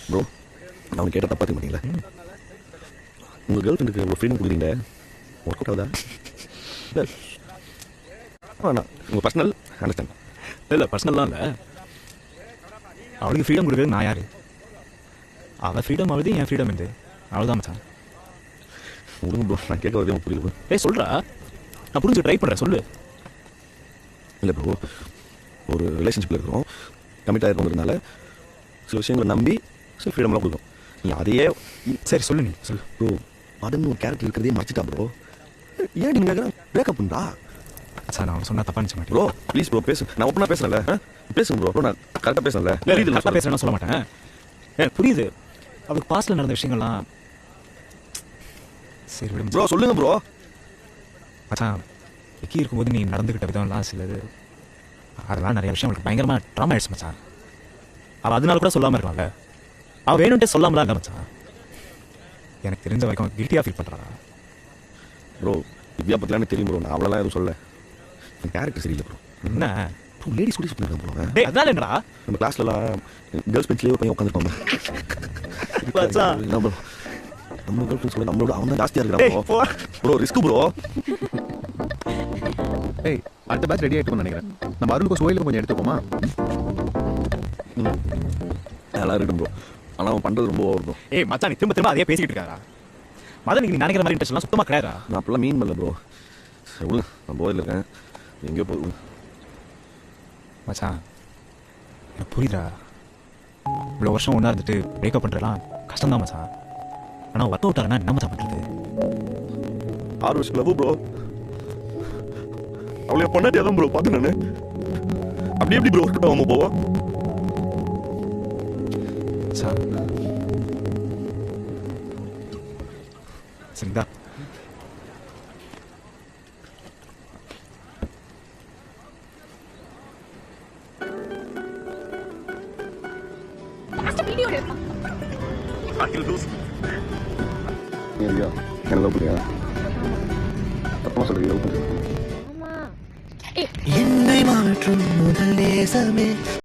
Bro நான் உனக்கு கேட்டால் தப்பா மாட்டீங்களா? உங்கள் கேர்ள் ஃப்ரெண்டுக்கு இவ்வளோ ஃப்ரீடம் கொடுக்குறீங்க, ஒர்க் அவுட் ஆகுதா? இல்லை வேணா உங்கள் பர்சனல் அண்டர்ஸ்டாண்ட். இல்லை பர்சனல்லாம் இல்லை, அவளுக்கு ஃப்ரீடம் கொடுக்குறது நான் யார்? அவள் ஃப்ரீடம் ஆகுது, என் ஃப்ரீடம் இது, அவ்வளோதான் மச்சான். விடுங்க ப்ரோ, நான் கேட்க வரதே புரியல. சொல்கிறா, நான் புரிஞ்சு ட்ரை பண்ணுறேன், சொல்லு. இல்லை ப்ரோ, ஒரு ரிலேஷன்ஷிப்பில் இருக்கிறோம், கமிட் ஆகிருக்கிறதுனால சில விஷயங்களை நம்பி சில ஃப்ரீடம்லாம் கொடுக்கும். நீ அதையே சரி சொல்லு, நீ சொல்லு. ப்ரோ மதன் ஒரு கேரக்டர் இருக்கிறதே மறைச்சிட்டா ப்ரோ. ஏன் நீங்கள் பிரேக்கப் பண்ணுறா? சார் நான் சொன்னால் தப்பா நினச்ச மாட்டேன் ப்ரோ. ப்ளீஸ் ப்ரோ பேசு, நான் ஓப்பனாக பேசுகிறேன்ல, பேசுங்க ப்ரோ. ப்ரோ நான் கரெக்டாக பேசுகிறேன்ல, கரெக்டாக பேசுகிறேன்னு சொல்ல மாட்டேன். எனக்கு புரியுது, அவளுக்கு பாஸ்ட்டில் நடந்த விஷயங்கள்லாம். சரி விடு ப்ரோ, சொல்லுங்க ப்ரோ. மச்சான், விக்கி இருக்கும்போது நீ நடந்துக்கிட்ட விதம்லாம் சிலது, அதெல்லாம் நிறைய விஷயம் அவளுக்கு பயங்கரமாக ட்ராமா ஆயிடுச்சு மச்சான். அவள் அதனால கூட சொல்லாமல் இருக்கலாம்ல. அவள் வேணும்ட்டே சொல்லாமலாம் இல்லை மச்சான். எனக்கு தெரிஞ்ச வரைக்கும் கில்ட்டியாக ஃபீல் பண்ணுறா. ப்ரோ திவ்யா பற்றிலாம் தெரியும் ப்ரோ, நான் அவ்வளோலாம் எதுவும் சொல்ல. என் கேரக்டர் சரியில்லை ப்ரோ. என்ன ப்ரோ லேடிஸ் கூட சொல்லுங்க ப்ரோ. அதனால என்னடா நம்ம கிளாஸ்லலாம் கேர்ள்ஸ் பெஞ்ச்லேயே போய் உட்காந்துருக்கோம். ப்ரோ நம்ம கேர்ள் ஃப்ரெண்ட்ஸ் கூட நம்மளோட அவன் தான் ஜாஸ்தியாக இருக்கிறான் ப்ரோ. Bro risk bro. ஏய் அடுத்த பேட்ச் ரெடி ஆகிட்டு நினைக்கிறேன். நம்ம அருளுக்கும் சோயிலுக்கும் கொஞ்சம் எடுத்துப்போமா? நல்லா இருக்கட்டும் ப்ரோ, ஆனால் அவன் பண்ணுறது ரொம்ப ஓவர் ப்ரோ. ஏய் மச்சான், நீ திரும்ப திரும்ப அதே பேசிக்கிட்டு இருக்காரா? மதன் நீ நினைக்கிற மாதிரி இன்ட்ரெஸ்ட்லாம் சுத்தமாக கிடையாதா? நான் அப்படிலாம் மீன் பண்ணல ப்ரோ. எவ்வளோ நான் போதில் இருக்கேன், எங்கேயோ போகுது மச்சான். எனக்கு புரியுதா, இவ்வளோ வருஷம் ஒன்றா இருந்துட்டு பிரேக்கப் பண்ணுறலாம் கஷ்டம் தான் மச்சான். ஆனால் ஒர்க் அவுட் ஆகனா என்ன மச்சான் பண்ணுறது? 6 வருஷம் லவ் ப்ரோ. அவளைய பொண்ணாட்டியா தான் ப்ரோ பார்த்து நான். அப்படி எப்படி ப்ரோ ஒர்க் அவுட் ஆகாமல் போவோம்? சரிதா. என்ன லவ் பண்ணியா? தப்பா சொல்றீங்க. லவ் பண்ணுறேன். என்னை மாற்றும் முதல் நேசமே